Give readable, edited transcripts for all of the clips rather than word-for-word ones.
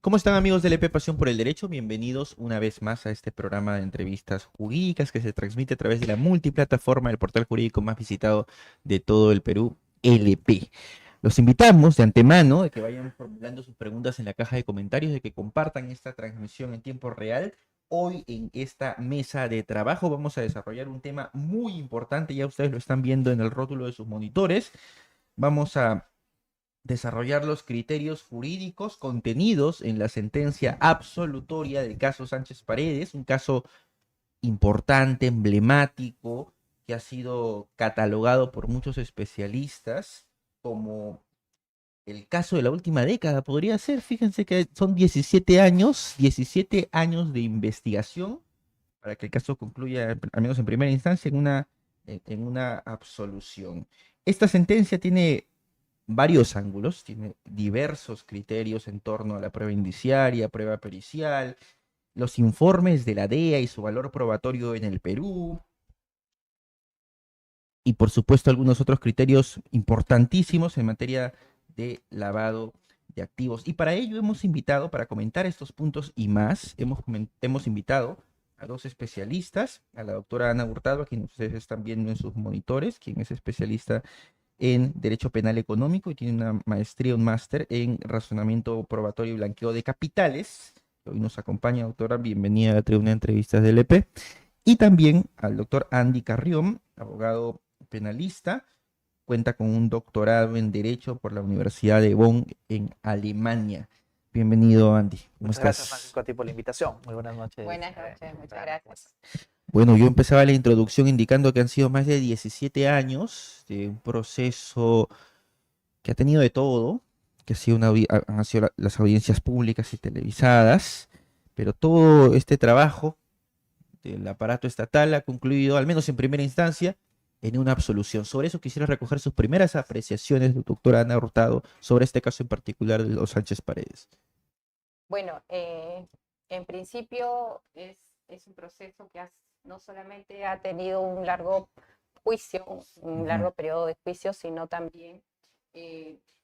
¿Cómo están amigos del EP Pasión por el Derecho? Bienvenidos una vez más a este programa de entrevistas jurídicas que se transmite a través de la multiplataforma del portal jurídico más visitado de todo el Perú, LP. Los invitamos de antemano de que vayan formulando sus preguntas en la caja de comentarios, de que compartan esta transmisión en tiempo real. Hoy en esta mesa de trabajo vamos a desarrollar un tema muy importante, ya ustedes lo están viendo en el rótulo de sus monitores. Vamos a desarrollar los criterios jurídicos contenidos en la sentencia absolutoria del caso Sánchez Paredes, un caso importante, emblemático, que ha sido catalogado por muchos especialistas como el caso de la última década, podría ser. Fíjense que son 17 años de investigación para que el caso concluya, al menos en primera instancia, en una absolución. Esta sentencia tiene varios ángulos, tiene diversos criterios en torno a la prueba indiciaria, prueba pericial, los informes de la DEA y su valor probatorio en el Perú, y por supuesto algunos otros criterios importantísimos en materia de lavado de activos. Y para ello hemos invitado, para comentar estos puntos y más, hemos invitado a dos especialistas, a la doctora Ana Hurtado, a quien ustedes están viendo en sus monitores, quien es especialista en Derecho Penal Económico y tiene una maestría, un máster en Razonamiento Probatorio y Blanqueo de Capitales. Hoy nos acompaña, doctora, bienvenida a la tribuna de entrevistas del EP. Y también al doctor Andy Carrión, abogado penalista, cuenta con un doctorado en Derecho por la Universidad de Bonn en Alemania. Bienvenido, Andy. ¿Cómo Muchas gracias, estás? Francisco, a ti por la invitación. Muy buenas noches. Buenas noches, muchas gracias. Bueno, yo empezaba la introducción indicando que han sido más de 17 años de un proceso que ha tenido de todo, que ha sido han sido las audiencias públicas y televisadas, pero todo este trabajo del aparato estatal ha concluido, al menos en primera instancia, en una absolución. Sobre eso quisiera recoger sus primeras apreciaciones, doctora Ana Hurtado, sobre este caso en particular de los Sánchez Paredes. Bueno, en principio es un proceso que no solamente ha tenido un largo juicio, un largo periodo de juicio, sino también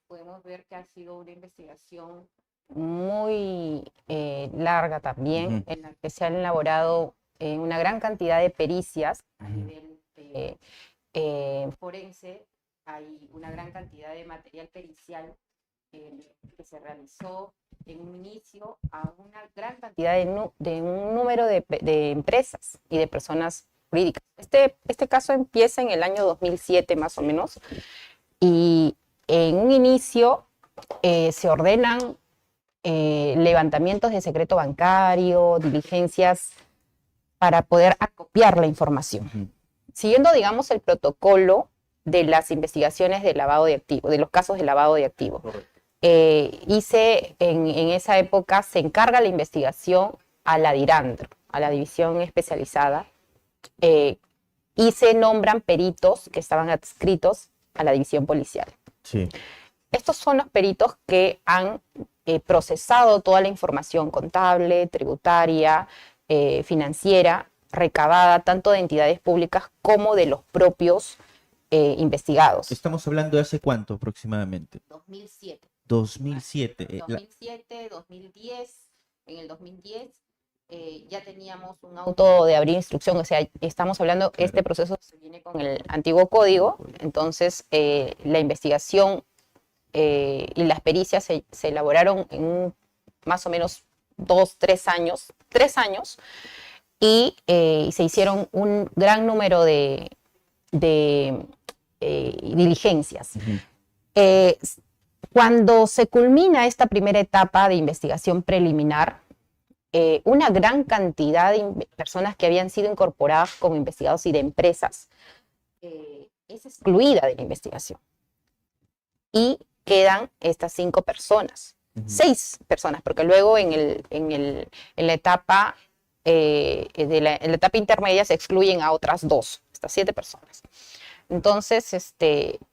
podemos ver que ha sido una investigación muy larga también, en la que se han elaborado una gran cantidad de pericias a nivel forense. Hay una gran cantidad de material pericial que se realizó en un inicio a una gran cantidad de un número de empresas y de personas jurídicas. Este caso empieza en el año 2007 más o menos, y en un inicio se ordenan levantamientos de secreto bancario, diligencias para poder acopiar la información. Siguiendo, digamos, el protocolo de las investigaciones de lavado de activos, de los casos de lavado de activos. En esa época se encarga la investigación a la DIRANDR, a la División Especializada, y se nombran peritos que estaban adscritos a la División Policial. Sí. Estos son los peritos que han procesado toda la información contable, tributaria, financiera, recabada tanto de entidades públicas como de los propios investigados. Estamos hablando de hace cuánto aproximadamente. 2007. 2007. 2007, 2010. En el 2010 ya teníamos un auto de abrir instrucción, o sea, estamos hablando, claro, este proceso se viene con el antiguo código, entonces la investigación y las pericias se elaboraron en más o menos 3 años, y se hicieron un gran número de diligencias. Cuando se culmina esta primera etapa de investigación preliminar, una gran cantidad de personas que habían sido incorporadas como investigados y de empresas es excluida de la investigación. Y quedan estas 5 personas, 6 personas, porque luego en la etapa en la etapa intermedia se excluyen a otras 2, estas 7 personas. Entonces,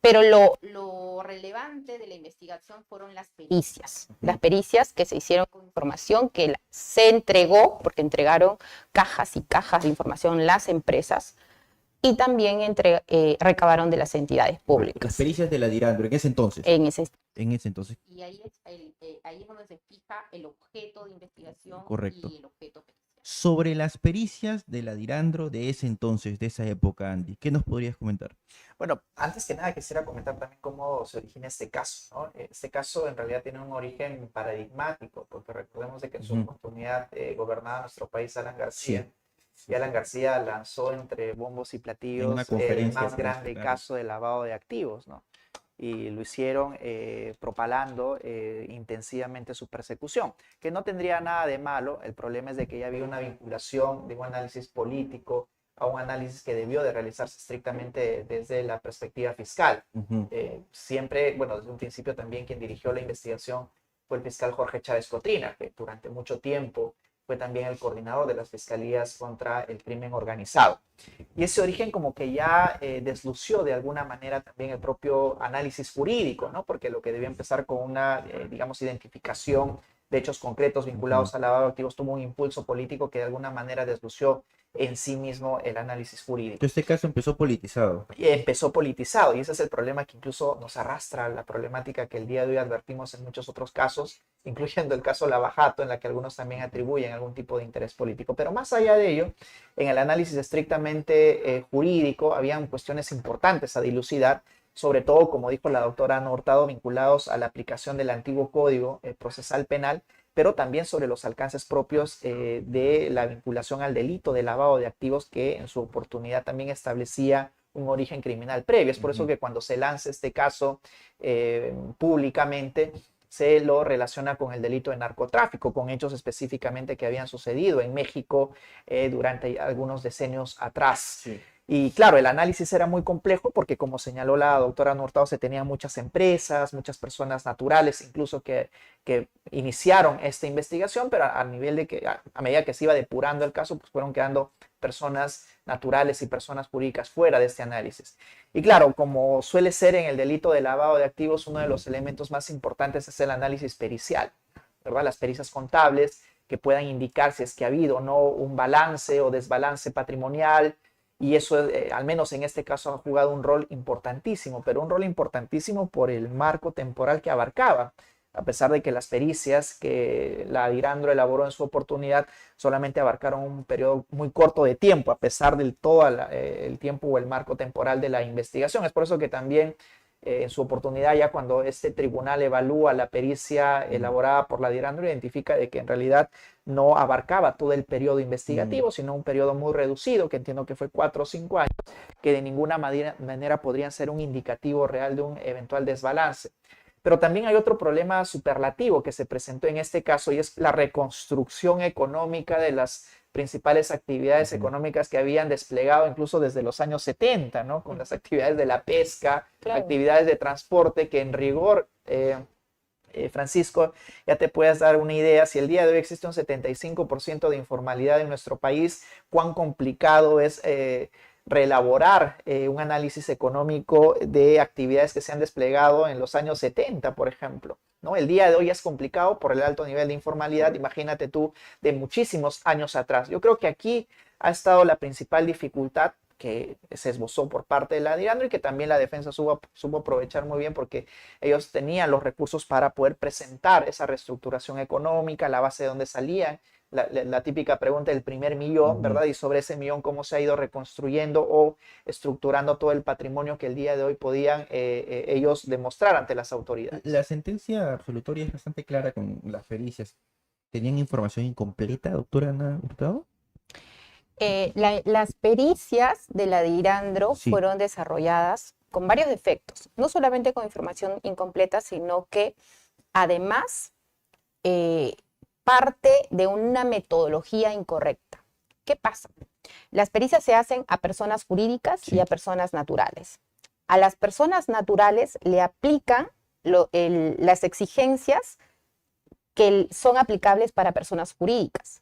pero lo relevante de la investigación fueron las pericias que se hicieron con información que se entregó, porque entregaron cajas y cajas de información las empresas, y también recabaron de las entidades públicas. Las pericias de la DIRANDR, en ese entonces. En ese entonces, Y ahí es donde se fija el objeto de investigación correcto. y el objeto pericial. Sobre las pericias de la Dirandro de ese entonces, de esa época, Andy, ¿qué nos podrías comentar? Bueno, antes que nada quisiera comentar también cómo se origina este caso, ¿no? Este caso en realidad tiene un origen paradigmático, porque recordemos de que en su Ujú. oportunidad gobernaba nuestro país Alan García, Sí. y Alan García lanzó entre bombos y En una platillos el conferencia más de prensa, grande claro. caso de lavado de activos, ¿no? Y lo hicieron propalando intensivamente su persecución, que no tendría nada de malo. El problema es de que ya había una vinculación de un análisis político a un análisis que debió de realizarse estrictamente desde la perspectiva fiscal. Ujú. Siempre, bueno, desde un principio también quien dirigió la investigación fue el fiscal Jorge Chávez Cotrina, que durante mucho tiempo fue también el coordinador de las fiscalías contra el crimen organizado. Y ese origen como que ya deslució de alguna manera también el propio análisis jurídico, ¿no? Porque lo que debía empezar con una, digamos, identificación de hechos concretos vinculados al lavado de activos tuvo un impulso político que de alguna manera deslució en sí mismo el análisis jurídico. Este caso empezó politizado. Y empezó politizado y ese es el problema que incluso nos arrastra la problemática que el día de hoy advertimos en muchos otros casos, incluyendo el caso Lavajato, en la que algunos también atribuyen algún tipo de interés político. Pero más allá de ello, en el análisis estrictamente jurídico, habían cuestiones importantes a dilucidar, sobre todo, como dijo la doctora Ana Hurtado, vinculados a la aplicación del antiguo Código Procesal Penal, pero también sobre los alcances propios de la vinculación al delito de lavado de activos que en su oportunidad también establecía un origen criminal previo. Es por eso que cuando se lanza este caso públicamente, se lo relaciona con el delito de narcotráfico, con hechos específicamente que habían sucedido en México durante algunos decenios atrás. Sí. Y claro, el análisis era muy complejo porque, como señaló la doctora Hurtado, se tenían muchas empresas, muchas personas naturales, incluso que iniciaron esta investigación, pero a nivel de que a medida que se iba depurando el caso, pues fueron quedando personas naturales y personas jurídicas fuera de este análisis. Y claro, como suele ser en el delito de lavado de activos, uno de los elementos más importantes es el análisis pericial, ¿verdad? Las pericias contables que puedan indicar si es que ha habido o no un balance o desbalance patrimonial, y eso, al menos en este caso, ha jugado un rol importantísimo, pero un rol importantísimo por el marco temporal que abarcaba. A pesar de que las pericias que la Dirandro elaboró en su oportunidad solamente abarcaron un periodo muy corto de tiempo, a pesar del todo el tiempo o el marco temporal de la investigación. Es por eso que también en su oportunidad, ya cuando este tribunal evalúa la pericia elaborada por la Dirandro, identifica de que en realidad no abarcaba todo el periodo investigativo, sino un periodo muy reducido, que entiendo que fue 4 o 5 años, que de ninguna manera podrían ser un indicativo real de un eventual desbalance. Pero también hay otro problema superlativo que se presentó en este caso, y es la reconstrucción económica de las principales actividades económicas que habían desplegado incluso desde los años 70, ¿no? Con las actividades de la pesca, Claro. actividades de transporte, que en rigor, Francisco, ya te puedes dar una idea, si el día de hoy existe un 75% de informalidad en nuestro país, cuán complicado es reelaborar un análisis económico de actividades que se han desplegado en los años 70, por ejemplo, ¿no? El día de hoy es complicado por el alto nivel de informalidad, imagínate tú, de muchísimos años atrás. Yo creo que aquí ha estado la principal dificultad que se esbozó por parte de la Dirandro y que también la defensa supo aprovechar muy bien, porque ellos tenían los recursos para poder presentar esa reestructuración económica, la base de donde salían. La típica pregunta del primer millón, ¿verdad? Y sobre ese millón, cómo se ha ido reconstruyendo o estructurando todo el patrimonio que el día de hoy podían ellos demostrar ante las autoridades. La sentencia absolutoria es bastante clara con las pericias. ¿Tenían información incompleta, doctora Ana Hurtado? Las pericias de la Dirandro Sí. fueron desarrolladas con varios defectos, no solamente con información incompleta, sino que además parte de una metodología incorrecta. ¿Qué pasa? Las pericias se hacen a personas jurídicas y a personas naturales. A las personas naturales le aplican las exigencias que son aplicables para personas jurídicas.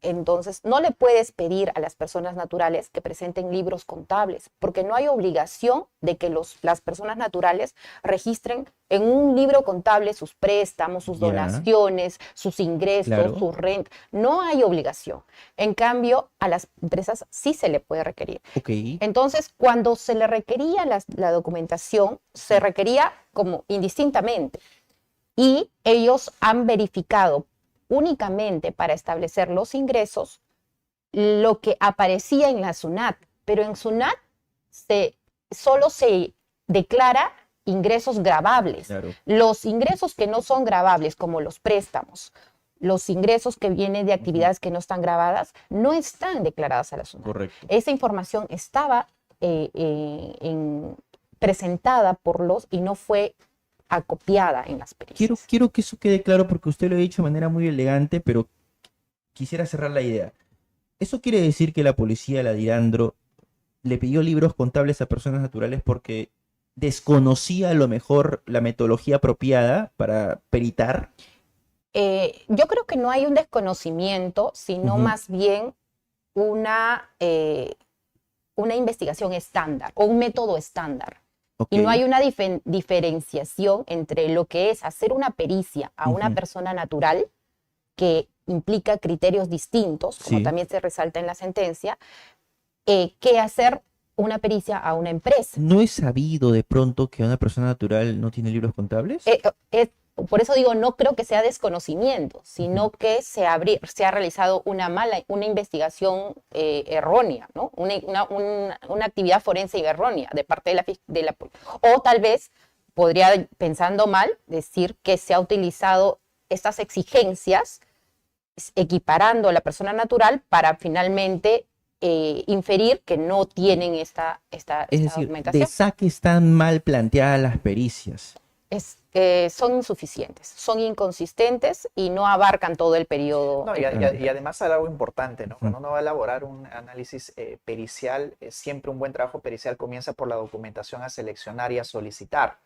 Entonces, no le puedes pedir a las personas naturales que presenten libros contables, porque no hay obligación de que las personas naturales registren en un libro contable sus préstamos, sus donaciones, sus ingresos, sus rentas. No hay obligación. En cambio, a las empresas sí se le puede requerir. Entonces, cuando se le requería la documentación, se requería como indistintamente. y ellos han verificado únicamente para establecer los ingresos lo que aparecía en la SUNAT, pero en SUNAT solo se declara ingresos gravables. Claro. Los ingresos que no son gravables, como los préstamos, los ingresos que vienen de actividades que no están grabadas, no están declaradas a la SUNAT. Correcto. Esa información estaba presentada por los y no fue acopiada en las pericias. Quiero que eso quede claro porque usted lo ha dicho de manera muy elegante, pero quisiera cerrar la idea. ¿Eso quiere decir que la policía, la DIRANDRO, le pidió libros contables a personas naturales porque desconocía a lo mejor la metodología apropiada para peritar? Yo creo que no hay un desconocimiento, sino Ujú. más bien una investigación estándar o un método estándar. Ok. Y no hay una diferenciación entre lo que es hacer una pericia a una Ujú. persona natural, que implica criterios distintos, como Sí. también se resalta en la sentencia, que hacer una pericia a una empresa. ¿No es sabido de pronto que una persona natural no tiene libros contables? Por eso digo, no creo que sea desconocimiento, sino Ujú. que se ha realizado una investigación errónea, ¿no? Una actividad forense errónea de parte de la o tal vez podría, pensando mal, decir que se ha utilizado estas exigencias equiparando a la persona natural para finalmente inferir que no tienen esta Es decir, documentación. de saque están mal planteadas las pericias. Son insuficientes, son inconsistentes y no abarcan todo el periodo. No, y además hay algo importante, ¿no? Cuando Ujú. uno va a elaborar un análisis pericial, siempre un buen trabajo pericial comienza por la documentación a seleccionar y a solicitar.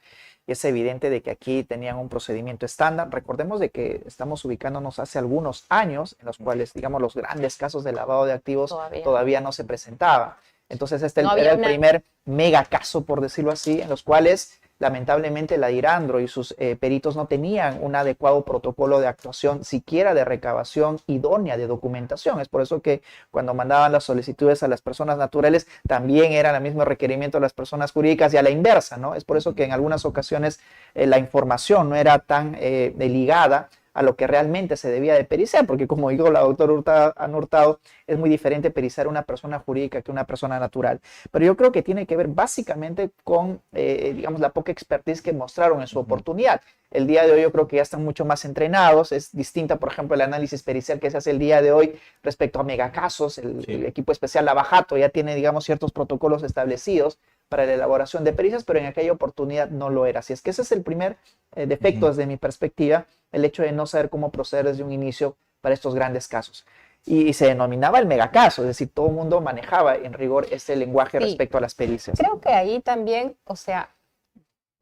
Y es evidente de que aquí tenían un procedimiento estándar. Recordemos de que estamos ubicándonos hace algunos años en los cuales, digamos, los grandes casos de lavado de activos todavía no se presentaban. Entonces este era el primer mega caso, por decirlo así, en los cuales lamentablemente la DIRANDRO y sus peritos no tenían un adecuado protocolo de actuación, siquiera de recabación idónea de documentación. Es por eso que cuando mandaban las solicitudes a las personas naturales, también era el mismo requerimiento a las personas jurídicas y a la inversa, ¿no? Es por eso que en algunas ocasiones la información no era tan ligada a lo que realmente se debía de periciar, porque como dijo la doctora Ana Hurtado, es muy diferente periciar una persona jurídica que una persona natural. Pero yo creo que tiene que ver básicamente con, digamos, la poca expertise que mostraron en su oportunidad. El día de hoy yo creo que ya están mucho más entrenados, es distinta, por ejemplo, el análisis pericial que se hace el día de hoy respecto a megacasos, el equipo especial Lavajato ya tiene, digamos, ciertos protocolos establecidos para la elaboración de pericias, pero en aquella oportunidad no lo era. Así es que ese es el primer defecto desde mi perspectiva, el hecho de no saber cómo proceder desde un inicio para estos grandes casos. Y se denominaba el megacaso, es decir, todo el mundo manejaba en rigor este lenguaje respecto a las pericias. Creo que ahí también, o sea,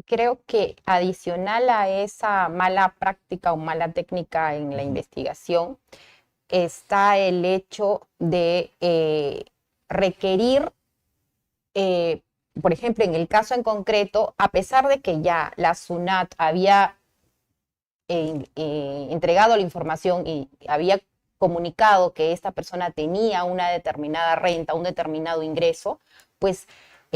creo que adicional a esa mala práctica o mala técnica en la investigación, está el hecho de requerir, por ejemplo, en el caso en concreto, a pesar de que ya la SUNAT había entregado la información y había comunicado que esta persona tenía una determinada renta, un determinado ingreso, pues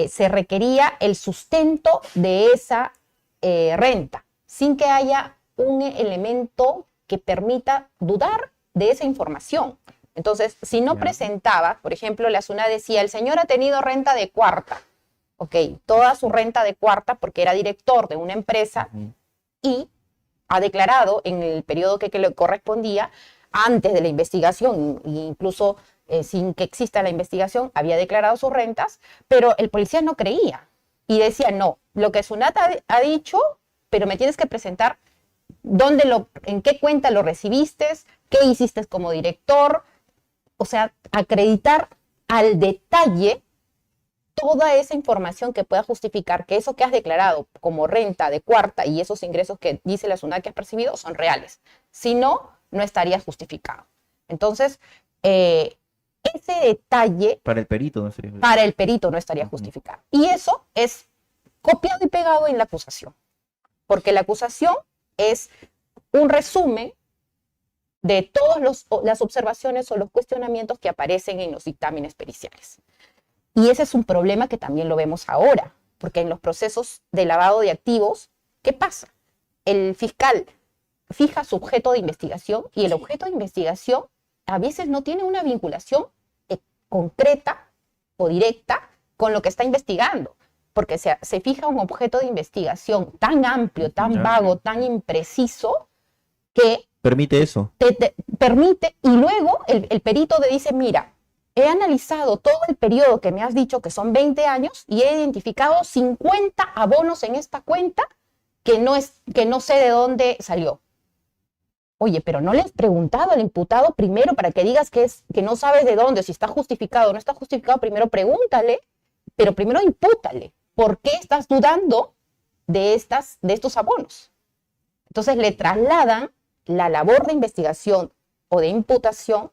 se requería el sustento de esa renta, sin que haya un elemento que permita dudar de esa información. Entonces, si no presentaba, por ejemplo, la SUNAT decía, el señor ha tenido renta de cuarta, ok, toda su renta de cuarta porque era director de una empresa y ha declarado en el periodo que le correspondía, antes de la investigación, incluso sin que exista la investigación, había declarado sus rentas, pero el policía no creía y decía, no, lo que SUNAT ha dicho, pero me tienes que presentar en qué cuenta lo recibiste, qué hiciste como director, o sea, acreditar al detalle toda esa información que pueda justificar que eso que has declarado como renta de cuarta y esos ingresos que dice la SUNAT que has percibido son reales. Si no, no estaría justificado. Entonces, ese detalle para el perito no estaría justificado. Y eso es copiado y pegado en la acusación, porque la acusación es un resumen de todas las observaciones o los cuestionamientos que aparecen en los dictámenes periciales. Y ese es un problema que también lo vemos ahora, porque en los procesos de lavado de activos, ¿qué pasa? El fiscal fija su objeto de investigación y el objeto de investigación a veces no tiene una vinculación concreta o directa con lo que está investigando, porque se fija un objeto de investigación tan amplio, tan vago, tan impreciso, que permite eso. te permite, y luego el perito te dice, mira, he analizado todo el periodo que me has dicho que son 20 años y he identificado 50 abonos en esta cuenta que no sé de dónde salió. Oye, pero no le has preguntado al imputado primero para que digas que no sabes de dónde, si está justificado o no está justificado, primero pregúntale, pero primero impútale. ¿Por qué estás dudando de estos abonos? Entonces le trasladan la labor de investigación o de imputación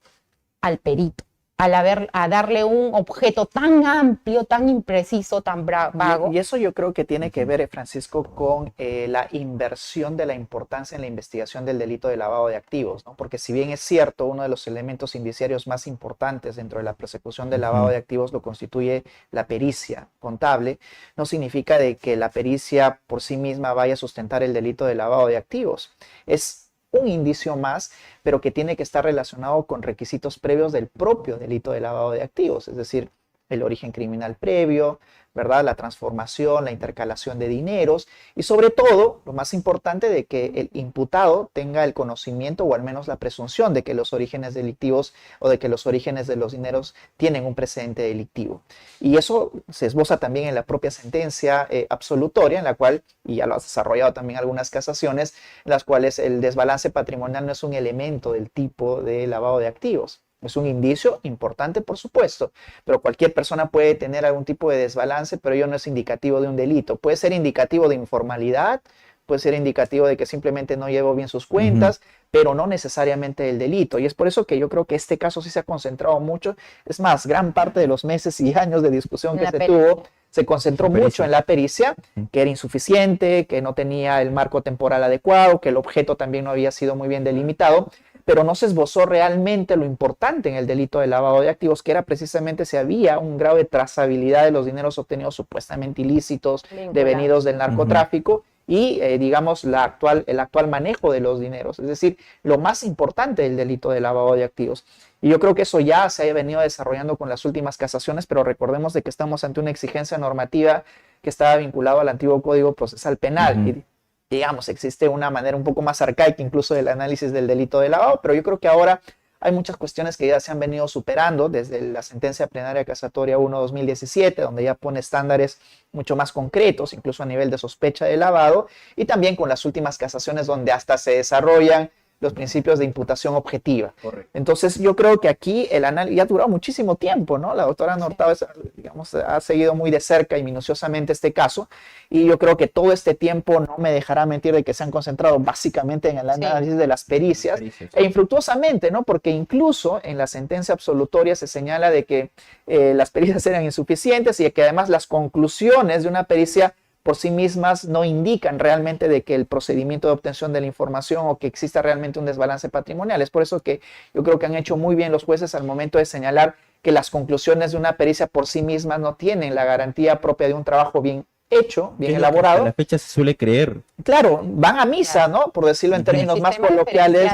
al perito, a darle un objeto tan amplio, tan impreciso, tan vago. Y eso yo creo que tiene que ver, Francisco, con la inversión de la importancia en la investigación del delito de lavado de activos, ¿no? Porque si bien es cierto, uno de los elementos indiciarios más importantes dentro de la persecución del lavado de activos lo constituye la pericia contable, no significa de que la pericia por sí misma vaya a sustentar el delito de lavado de activos. Es un indicio más, pero que tiene que estar relacionado con requisitos previos del propio delito de lavado de activos, es decir, el origen criminal previo, ¿verdad? La transformación, la intercalación de dineros y sobre todo, lo más importante, de que el imputado tenga el conocimiento o al menos la presunción de que los orígenes delictivos o de que los orígenes de los dineros tienen un precedente delictivo. Y eso se esboza también en la propia sentencia absolutoria, en la cual, y ya lo has desarrollado también algunas casaciones, en las cuales el desbalance patrimonial no es un elemento del tipo de lavado de activos. Es un indicio importante, por supuesto, pero cualquier persona puede tener algún tipo de desbalance, pero ello no es indicativo de un delito. Puede ser indicativo de informalidad, puede ser indicativo de que simplemente no llevo bien sus cuentas, pero no necesariamente del delito. Y es por eso que yo creo que este caso sí se ha concentrado mucho. Es más, gran parte de los meses y años de discusión que se tuvo se concentró mucho en la pericia, que era insuficiente, que no tenía el marco temporal adecuado, que el objeto también no había sido muy bien delimitado, pero no se esbozó realmente lo importante en el delito de lavado de activos, que era precisamente si había un grado de trazabilidad de los dineros obtenidos supuestamente ilícitos, devenidos del narcotráfico, y digamos el actual manejo de los dineros, es decir, lo más importante del delito de lavado de activos. Y yo creo que eso ya se ha venido desarrollando con las últimas casaciones, pero recordemos de que estamos ante una exigencia normativa que estaba vinculada al antiguo Código Procesal Penal. Y digamos, existe una manera un poco más arcaica incluso del análisis del delito de lavado, pero yo creo que ahora hay muchas cuestiones que ya se han venido superando desde la sentencia plenaria casatoria 1/2017, donde ya pone estándares mucho más concretos, incluso a nivel de sospecha de lavado, y también con las últimas casaciones donde hasta se desarrollan los principios de imputación objetiva. Correcto. Entonces yo creo que aquí el análisis ya ha durado muchísimo tiempo, ¿no? La doctora Hurtado, digamos, ha seguido muy de cerca y minuciosamente este caso, y yo creo que todo este tiempo no me dejará mentir de que se han concentrado básicamente en el análisis de las pericias, e infructuosamente, ¿no? Porque incluso en la sentencia absolutoria se señala de que las pericias eran insuficientes y de que además las conclusiones de una pericia por sí mismas no indican realmente de que el procedimiento de obtención de la información o que exista realmente un desbalance patrimonial. Es por eso que yo creo que han hecho muy bien los jueces al momento de señalar que las conclusiones de una pericia por sí mismas no tienen la garantía propia de un trabajo bien hecho, bien elaborado. A la fecha se suele creer. Claro, van a misa, ¿no? Por decirlo en términos más coloquiales.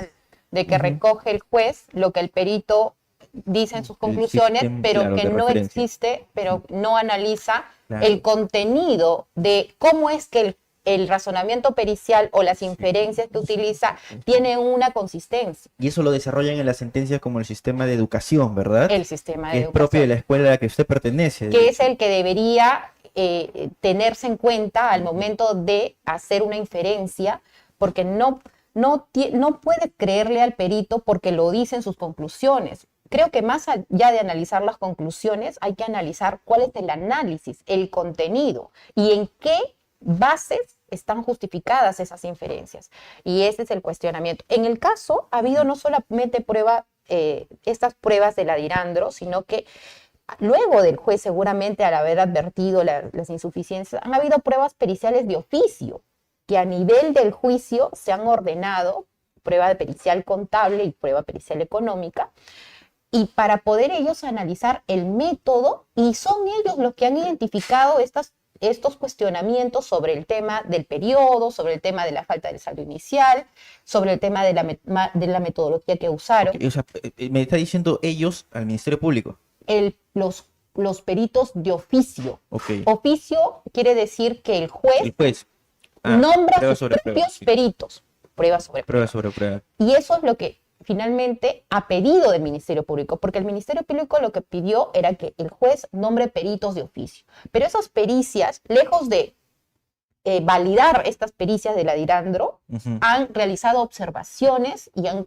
De que recoge el juez lo que el perito dice en sus conclusiones, pero que no existe, pero no analiza el contenido de cómo es que el razonamiento pericial o las inferencias que utiliza tienen una consistencia. Y eso lo desarrollan en las sentencias como el sistema de educación, ¿verdad? El sistema de educación. Que es propio de la escuela a la que usted pertenece. Que es el que debería tenerse en cuenta al momento de hacer una inferencia, porque no puede creerle al perito porque lo dice en sus conclusiones. Creo que más allá de analizar las conclusiones, hay que analizar cuál es el análisis, el contenido y en qué bases están justificadas esas inferencias. Y ese es el cuestionamiento. En el caso, ha habido no solamente estas pruebas de la Dirandro, sino que luego del juez, seguramente al haber advertido las insuficiencias, han habido pruebas periciales de oficio, que a nivel del juicio se han ordenado, prueba de pericial contable y prueba pericial económica, y para poder ellos analizar el método, y son ellos los que han identificado estas estos cuestionamientos sobre el tema del periodo, sobre el tema de la falta del saldo inicial, sobre el tema de la metodología que usaron. O sea, me está diciendo ellos al Ministerio Público. Los peritos de oficio. Ok. Oficio quiere decir que el juez El juez. nombra prueba sus sobre prueba, propios sí. peritos. Prueba sobre Prueba prueba. sobre prueba. Y eso es lo que finalmente ha pedido del Ministerio Público, porque el Ministerio Público lo que pidió era que el juez nombre peritos de oficio. Pero esas pericias, lejos de validar estas pericias de la Dirandro, Ujú. han realizado observaciones y han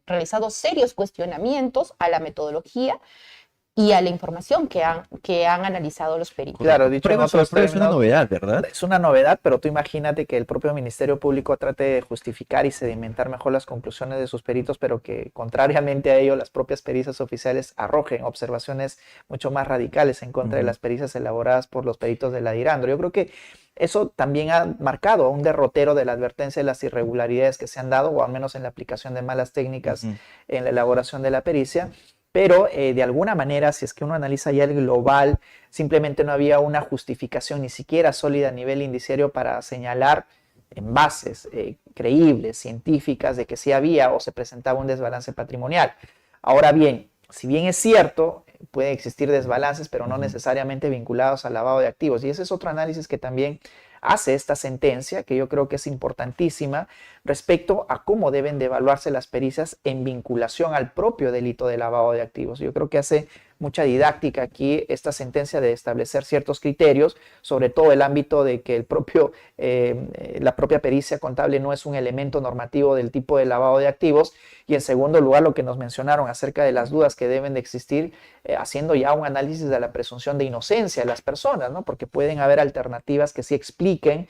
realizado serios cuestionamientos a la metodología y a la información que han analizado los peritos. Claro, dicho en Prueba sobre otros prueba es una términos, novedad, ¿verdad? es una novedad, pero tú imagínate que el propio Ministerio Público trate de justificar y sedimentar mejor las conclusiones de sus peritos, pero que contrariamente a ello las propias pericias oficiales arrojen observaciones mucho más radicales en contra de las pericias elaboradas por los peritos de la Dirandro. Yo creo que eso también ha marcado un derrotero de la advertencia de las irregularidades que se han dado, o al menos en la aplicación de malas técnicas en la elaboración de la pericia. Pero de alguna manera, si es que uno analiza ya el global, simplemente no había una justificación ni siquiera sólida a nivel indiciario para señalar en bases creíbles, científicas, de que sí había o se presentaba un desbalance patrimonial. Ahora bien, si bien es cierto, pueden existir desbalances, pero no necesariamente vinculados al lavado de activos. Y ese es otro análisis que también hace esta sentencia, que yo creo que es importantísima, respecto a cómo deben de evaluarse las pericias en vinculación al propio delito de lavado de activos. Yo creo que hace mucha didáctica aquí esta sentencia de establecer ciertos criterios, sobre todo el ámbito de que la propia pericia contable no es un elemento normativo del tipo de lavado de activos, y en segundo lugar lo que nos mencionaron acerca de las dudas que deben de existir, haciendo ya un análisis de la presunción de inocencia de las personas, ¿no? Porque pueden haber alternativas que sí expliquen,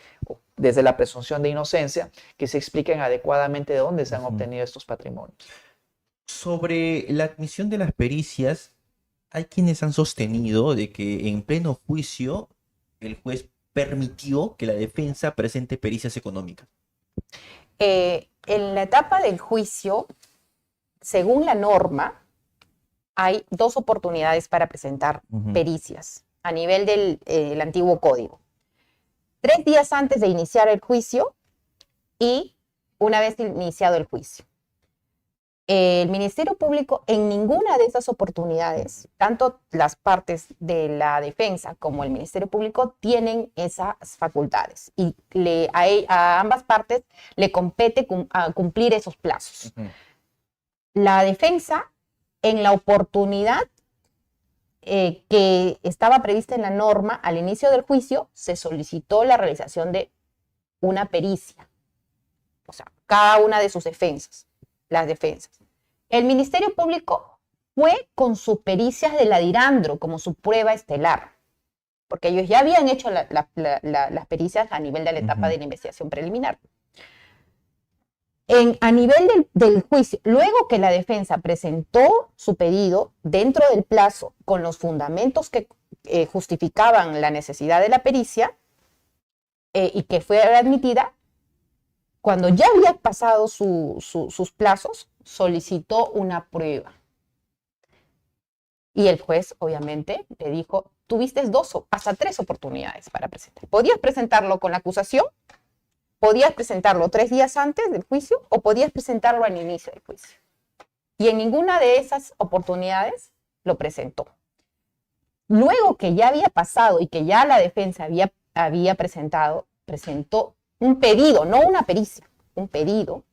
desde la presunción de inocencia, que se expliquen adecuadamente de dónde se han obtenido estos patrimonios. Sobre la admisión de las pericias, hay quienes han sostenido de que en pleno juicio el juez permitió que la defensa presente pericias económicas. En la etapa del juicio, según la norma, hay 2 oportunidades para presentar pericias a nivel del antiguo código. 3 días antes de iniciar el juicio y una vez iniciado el juicio. El Ministerio Público en ninguna de esas oportunidades, tanto las partes de la defensa como el Ministerio Público tienen esas facultades y a ambas partes le compete cumplir esos plazos. La defensa, en la oportunidad que estaba prevista en la norma al inicio del juicio, se solicitó la realización de una pericia, o sea, cada una de sus defensas, las defensas. El Ministerio Público fue con sus pericias de la Dirandro como su prueba estelar, porque ellos ya habían hecho las pericias a nivel de la etapa de la investigación preliminar. A nivel del juicio, luego que la defensa presentó su pedido dentro del plazo con los fundamentos que justificaban la necesidad de la pericia y que fue admitida, cuando ya había pasado sus plazos, solicitó una prueba. Y el juez, obviamente, le dijo, tuviste 2 hasta 3 oportunidades para presentar. Podías presentarlo con la acusación, podías presentarlo 3 días antes del juicio o podías presentarlo al inicio del juicio. Y en ninguna de esas oportunidades lo presentó. Luego que ya había pasado y que ya la defensa había presentó un pedido, no una pericia, un pedido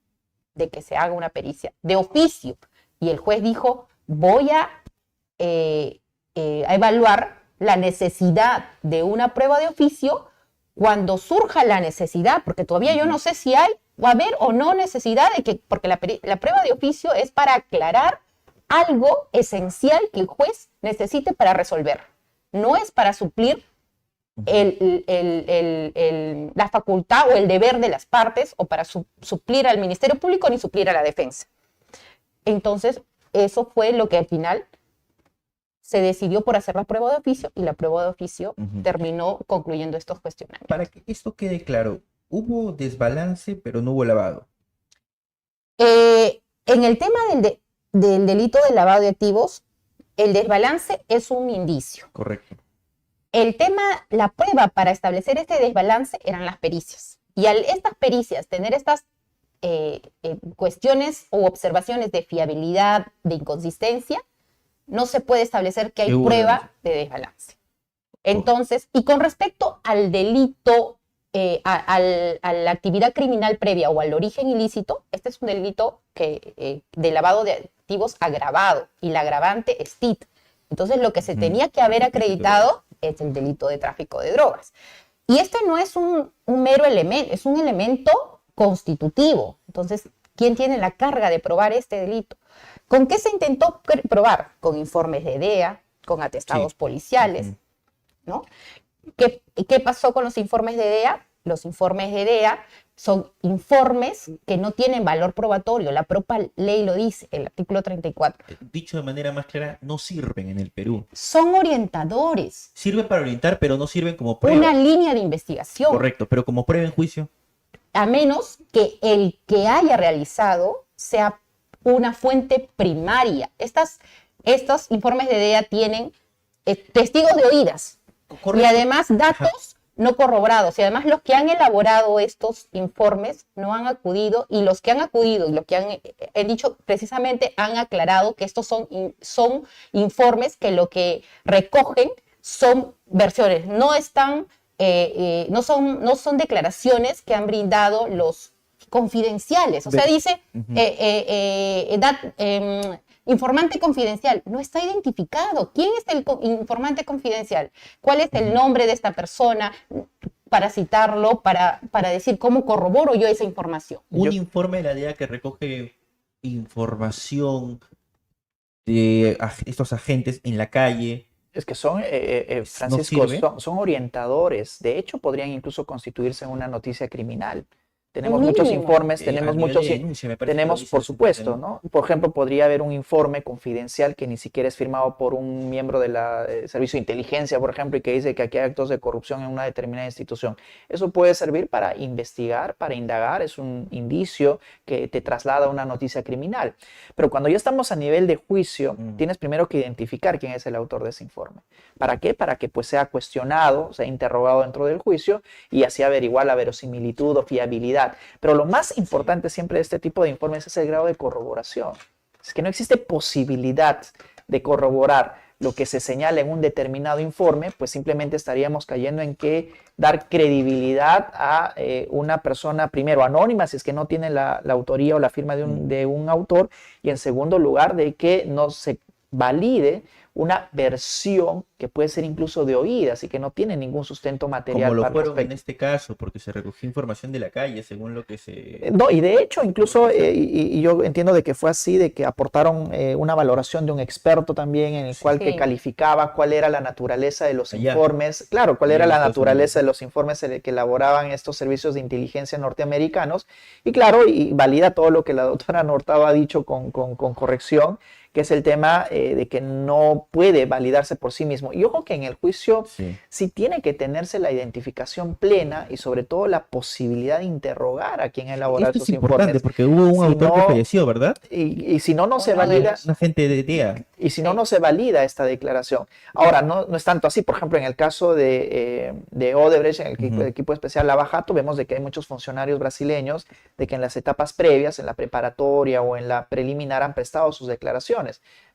de que se haga una pericia de oficio. Y el juez dijo, voy a evaluar la necesidad de una prueba de oficio cuando surja la necesidad, porque todavía yo no sé si va a haber o no necesidad porque la prueba de oficio es para aclarar algo esencial que el juez necesite para resolver. No es para suplir la facultad o el deber de las partes o para suplir al Ministerio Público ni suplir a la defensa. Entonces, eso fue lo que al final se decidió por hacer la prueba de oficio y la prueba de oficio terminó concluyendo estos cuestionamientos. Para que esto quede claro, hubo desbalance, pero no hubo lavado. En el tema del delito de lavado de activos, el desbalance es un indicio. Correcto. El tema, la prueba para establecer este desbalance eran las pericias. Y al estas pericias tener estas cuestiones o observaciones de fiabilidad, de inconsistencia, no se puede establecer que hay prueba de desbalance. Entonces, y con respecto al delito, a la actividad criminal previa o al origen ilícito, este es un delito de lavado de activos agravado y la agravante es TIT. Entonces, lo que se tenía que haber acreditado es el delito de tráfico de drogas. Y este no es un mero elemento, es un elemento constitutivo. Entonces, ¿quién tiene la carga de probar este delito? ¿Con qué se intentó probar? Con informes de DEA, con atestados policiales, ¿no? ¿Qué pasó con los informes de DEA? Los informes de DEA son informes que no tienen valor probatorio. La propia ley lo dice, el artículo 34. Dicho de manera más clara, no sirven en el Perú. Son orientadores. Sirven para orientar, pero no sirven como prueba. Una línea de investigación. Correcto, pero como prueba en juicio. A menos que el que haya realizado sea una fuente primaria. Estos informes de DEA tienen testigos de oídas. Correcto. Y además datos no corroborados. Y además los que han elaborado estos informes no han acudido, y los que han acudido y los que han dicho precisamente han aclarado que estos son informes que lo que recogen son versiones, no están, no son declaraciones que han brindado los confidenciales. O sea, dice informante confidencial, no está identificado. ¿Quién es el informante confidencial? ¿Cuál es el nombre de esta persona? Para citarlo, para decir cómo corroboro yo esa información. Un informe de la DEA que recoge información de estos agentes en la calle. Es que son, Francisco, son orientadores. De hecho, podrían incluso constituirse en una noticia criminal. Tenemos muchos informes, tenemos por supuesto, ¿no? Por ejemplo, podría haber un informe confidencial que ni siquiera es firmado por un miembro del servicio de inteligencia, por ejemplo, y que dice que aquí hay actos de corrupción en una determinada institución. Eso puede servir para investigar, para indagar, es un indicio que te traslada a una noticia criminal. Pero cuando ya estamos a nivel de juicio, tienes primero que identificar quién es el autor de ese informe. ¿Para qué? Para que pues sea cuestionado, sea interrogado dentro del juicio y así averiguar la verosimilitud o fiabilidad. Pero lo más importante siempre de este tipo de informes es el grado de corroboración. Es que no existe posibilidad de corroborar lo que se señala en un determinado informe, pues simplemente estaríamos cayendo en que dar credibilidad a una persona, primero anónima, si es que no tiene la autoría o la firma de un autor, y en segundo lugar, de que no se valide una versión que puede ser incluso de oídas y que no tiene ningún sustento material. Como lo fueron en este caso, porque se recogió información de la calle, según lo que se... No, y de hecho, incluso, y yo entiendo de que fue así, de que aportaron una valoración de un experto también, en el cual que calificaba cuál era la naturaleza de los informes, claro, cuál era la naturaleza de los informes que elaboraban estos servicios de inteligencia norteamericanos, y claro, y valida todo lo que la doctora Hurtado ha dicho con corrección, que es el tema de que no puede validarse por sí mismo. Y ojo que en el juicio sí tiene que tenerse la identificación plena y sobre todo la posibilidad de interrogar a quien elabora esos informes. Esto es importante porque hubo un autor que falleció, ¿verdad? Y si no, no se valida. Un agente de DEA. Y si no, no se valida esta declaración. Ahora, no es tanto así. Por ejemplo, en el caso de Odebrecht, en el equipo especial Lava Jato, vemos de que hay muchos funcionarios brasileños de que en las etapas previas, en la preparatoria o en la preliminar, han prestado sus declaraciones.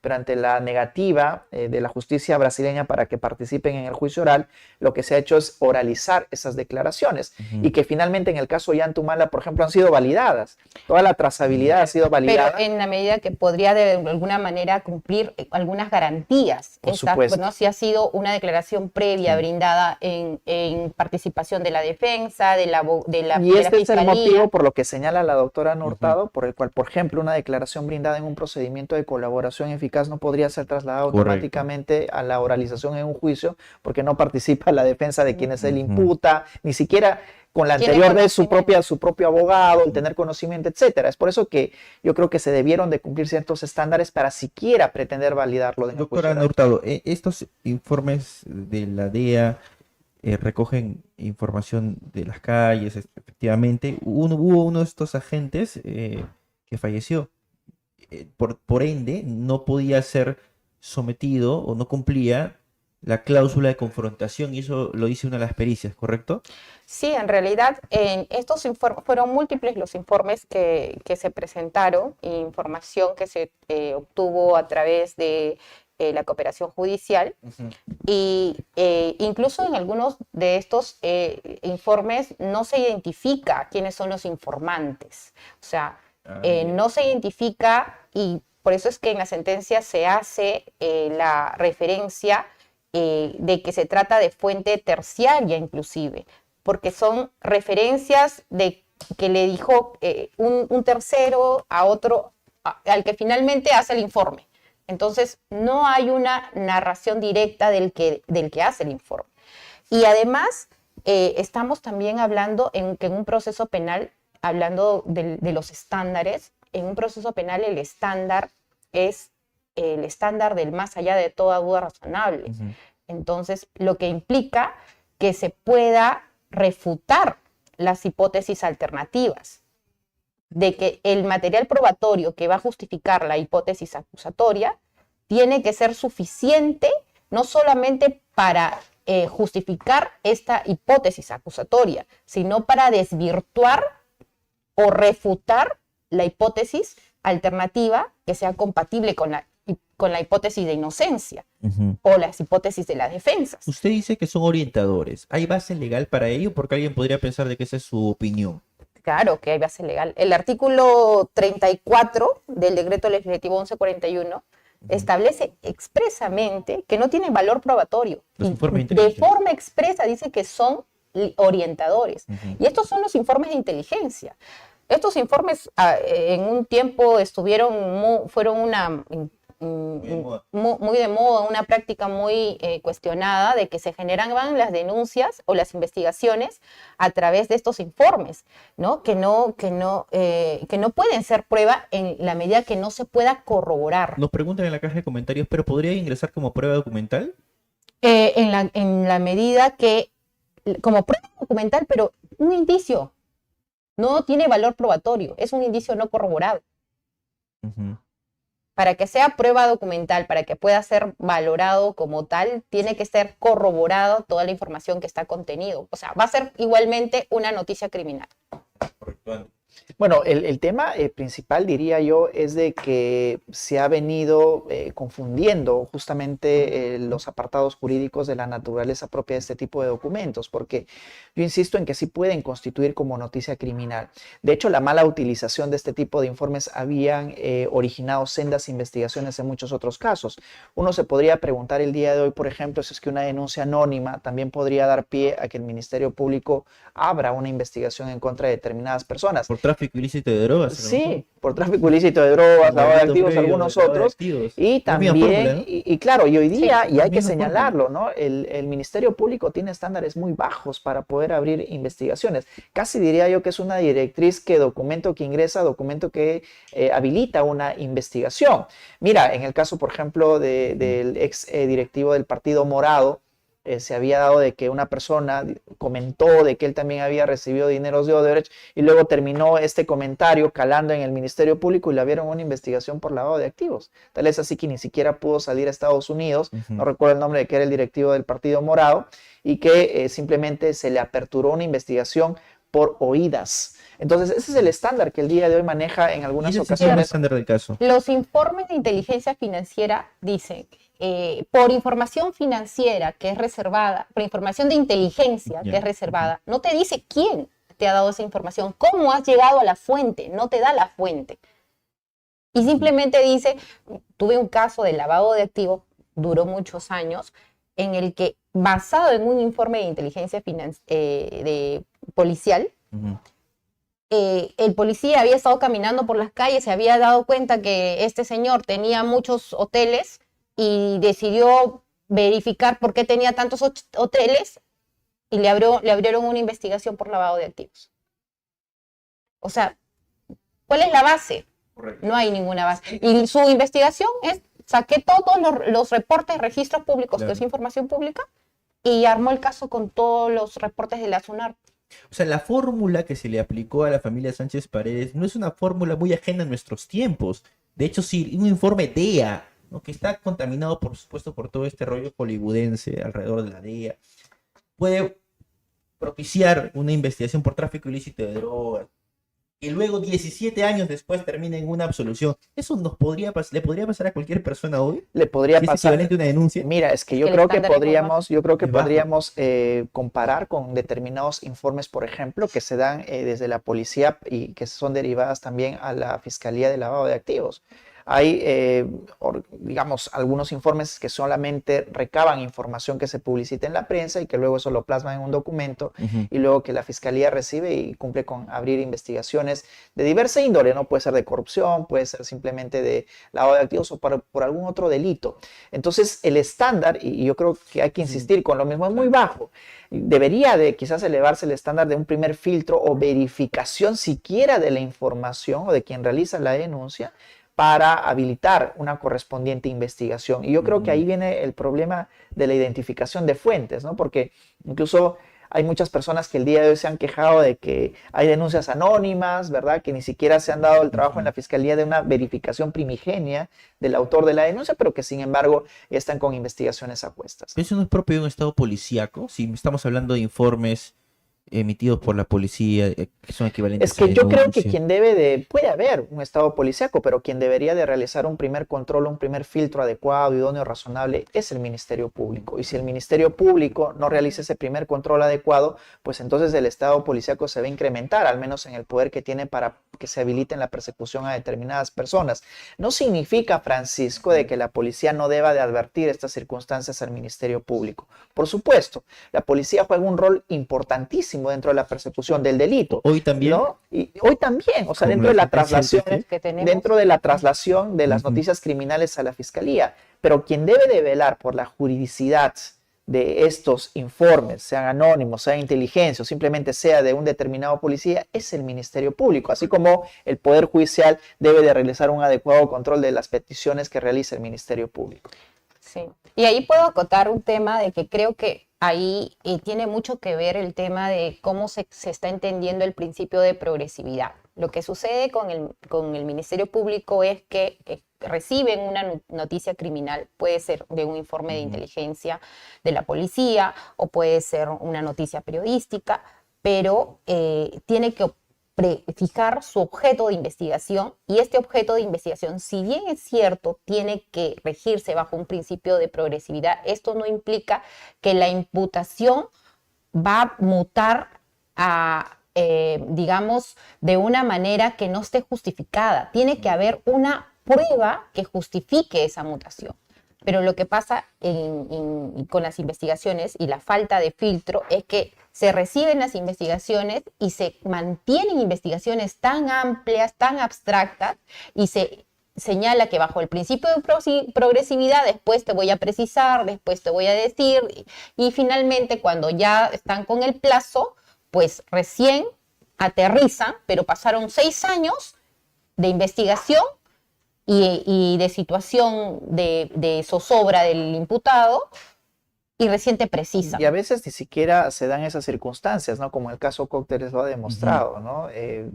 Pero ante la negativa de la justicia brasileña para que participen en el juicio oral, lo que se ha hecho es oralizar esas declaraciones y que finalmente en el caso Ollantumala, por ejemplo, han sido validadas. Toda la trazabilidad ha sido validada. Pero en la medida que podría de alguna manera cumplir algunas garantías. Por supuesto. ¿No? Si ha sido una declaración previa brindada en participación de la defensa, de la Y este es el motivo por lo que señala la doctora Hurtado, por el cual, por ejemplo, una declaración brindada en un procedimiento de colaboración eficaz no podría ser trasladada automáticamente a la oralización en un juicio porque no participa la defensa de quienes él imputa, ni siquiera con la anterior de su propio abogado, el tener conocimiento, etcétera. Es por eso que yo creo que se debieron de cumplir ciertos estándares para siquiera pretender validarlo. Doctora Hurtado, estos informes de la DEA recogen información de las calles, efectivamente. Hubo uno de estos agentes que falleció. Por ende, no podía ser sometido o no cumplía la cláusula de confrontación y eso lo dice una de las pericias, ¿correcto? Sí, en realidad en estos informes fueron múltiples los informes que se presentaron, información que se obtuvo a través de la cooperación judicial. Ujú. Y incluso en algunos de estos informes no se identifica quiénes son los informantes. O sea, Bien. no se identifica y por eso es que en la sentencia se hace la referencia de que se trata de fuente terciaria inclusive, porque son referencias de que le dijo un tercero a otro, al que finalmente hace el informe. Entonces, no hay una narración directa del que hace el informe. Y además, estamos también hablando que en un proceso penal, hablando de los estándares, en un proceso penal el estándar es el estándar del más allá de toda duda razonable. Ujú. Entonces, lo que implica que se pueda refutar las hipótesis alternativas, de que el material probatorio que va a justificar la hipótesis acusatoria tiene que ser suficiente no solamente para justificar esta hipótesis acusatoria, sino para desvirtuar o refutar la hipótesis alternativa que sea compatible con la hipótesis de inocencia Ujú. o las hipótesis de las defensas. Usted dice que son orientadores. ¿Hay base legal para ello? Porque alguien podría pensar de que esa es su opinión. Claro que hay base legal. El artículo 34 del decreto legislativo 1141 establece expresamente que no tienen valor probatorio. Los Y informes de de inteligencia. forma expresa dice que son orientadores. Ujú. Y estos son los informes de inteligencia. Estos informes en un tiempo fueron muy de moda, una práctica muy cuestionada de que se generaban las denuncias o las investigaciones a través de estos informes, ¿no? Que no pueden ser prueba en la medida que no se pueda corroborar. Nos preguntan en la caja de comentarios, ¿pero podría ingresar como prueba documental? En la medida que, como prueba documental, pero un indicio no tiene valor probatorio, es un indicio no corroborado. Ujú. Para que sea prueba documental, para que pueda ser valorado como tal, tiene que ser corroborado toda la información que está contenido. O sea, va a ser igualmente una noticia criminal. Correcto. Bueno, el tema principal, diría yo, es de que se ha venido confundiendo justamente los apartados jurídicos de la naturaleza propia de este tipo de documentos, porque yo insisto en que sí pueden constituir como noticia criminal. De hecho, la mala utilización de este tipo de informes habían originado sendas investigaciones en muchos otros casos. Uno se podría preguntar el día de hoy, por ejemplo, si es que una denuncia anónima también podría dar pie a que el Ministerio Público abra una investigación en contra de determinadas personas. Por tráfico ilícito de drogas. Sí, por tráfico ilícito de drogas, lavado de activos, algunos otros. Y también, y claro, y hoy día, Sí, y hay que señalarlo, ¿no? El Ministerio Público tiene estándares muy bajos para poder abrir investigaciones. Casi diría yo que es una directriz que documento que ingresa, documento que habilita una investigación. Mira, en el caso, por ejemplo, del ex directivo del Partido Morado, se había dado de que una persona comentó de que él también había recibido dineros de Odebrecht y luego terminó este comentario calando en el Ministerio Público y le abrieron una investigación por lavado de activos. Tal es así que ni siquiera pudo salir a Estados Unidos, no recuerdo el nombre de que era el directivo del Partido Morado, y que simplemente se le aperturó una investigación por oídas. Entonces, ese es el estándar que el día de hoy maneja en algunas ocasiones. ¿Cuál es el estándar del caso? Los informes de inteligencia financiera dicen por información financiera que es reservada, por información de inteligencia que es reservada, no te dice quién te ha dado esa información, cómo has llegado a la fuente, no te da la fuente. Y simplemente dice, tuve un caso de lavado de activos, duró muchos años, en el que, basado en un informe de inteligencia policial, el policía había estado caminando por las calles, se había dado cuenta que este señor tenía muchos hoteles y decidió verificar por qué tenía tantos hoteles y le abrieron una investigación por lavado de activos. O sea, ¿cuál es la base? Correcto. No hay ninguna base. Y su investigación es, saqué todos los reportes, registros públicos, claro, que es información pública, y armó el caso con todos los reportes de la SUNAR. O sea, la fórmula que se le aplicó a la familia Sánchez Paredes no es una fórmula muy ajena a nuestros tiempos. De hecho, si un informe DEA ¿no? Que está contaminado, por supuesto, por todo este rollo hollywoodense alrededor de la DEA, puede propiciar una investigación por tráfico ilícito de drogas, y luego 17 años después termina en una absolución. ¿Eso le podría pasar a cualquier persona hoy? Le podría ¿Es pasar. equivalente a una denuncia? Mira, es que yo El creo que estándar es muy podríamos, yo creo que Es bajo. podríamos comparar con determinados informes, por ejemplo, que se dan desde la policía y que son derivadas también a la Fiscalía de Lavado de Activos. Hay, digamos, algunos informes que solamente recaban información que se publicita en la prensa y que luego eso lo plasman en un documento y luego que la Fiscalía recibe y cumple con abrir investigaciones de diversa índole, ¿no? Puede ser de corrupción, puede ser simplemente de lavado de activos o por algún otro delito. Entonces, el estándar, y yo creo que hay que insistir con lo mismo, es muy bajo. Debería de quizás elevarse el estándar de un primer filtro o verificación siquiera de la información o de quien realiza la denuncia para habilitar una correspondiente investigación. Y yo creo que ahí viene el problema de la identificación de fuentes, ¿no? Porque incluso hay muchas personas que el día de hoy se han quejado de que hay denuncias anónimas, ¿verdad? Que ni siquiera se han dado el trabajo en la fiscalía de una verificación primigenia del autor de la denuncia, pero que sin embargo están con investigaciones a cuestas. ¿Eso no es propio de un estado policíaco? Si estamos hablando de informes emitidos por la policía, que son equivalentes Es que a yo creo que denuncia. quien puede haber un estado policíaco, pero quien debería de realizar un primer control, un primer filtro adecuado, idóneo, razonable, es el Ministerio Público. Y si el Ministerio Público no realiza ese primer control adecuado, pues entonces el estado policíaco se va a incrementar, al menos en el poder que tiene para que se habilite la persecución a determinadas personas. No significa, Francisco, de que la policía no deba de advertir estas circunstancias al Ministerio Público. Por supuesto, la policía juega un rol importantísimo dentro de la persecución del delito. Hoy también. ¿No? Y hoy también, o sea, Como dentro de la la traslación, sentencia que tenemos. dentro de la traslación de las Ujú. noticias criminales a la fiscalía. Pero quien debe de velar por la juridicidad de estos informes, sean anónimos, sean inteligencia o simplemente sea de un determinado policía, es el Ministerio Público, así como el Poder Judicial debe de realizar un adecuado control de las peticiones que realiza el Ministerio Público. Sí. Y ahí puedo acotar un tema de que creo que ahí tiene mucho que ver el tema de cómo se está entendiendo el principio de progresividad. Lo que sucede con el Ministerio Público es que reciben una noticia criminal, puede ser de un informe de inteligencia de la policía o puede ser una noticia periodística, pero tiene que fijar su objeto de investigación y este objeto de investigación, si bien es cierto, tiene que regirse bajo un principio de progresividad, esto no implica que la imputación va a mutar a, digamos, de una manera que no esté justificada. Tiene que haber una prueba que justifique esa mutación. Pero lo que pasa con las investigaciones y la falta de filtro es que se reciben las investigaciones y se mantienen investigaciones tan amplias, tan abstractas, y se señala que bajo el principio de progresividad después te voy a precisar, después te voy a decir, y finalmente cuando ya están con el plazo, pues recién aterrizan, pero pasaron 6 años de investigación y de situación de zozobra del imputado y recién te precisan. Y a veces ni siquiera se dan esas circunstancias, ¿no? Como el caso Cócteles lo ha demostrado, ¿no?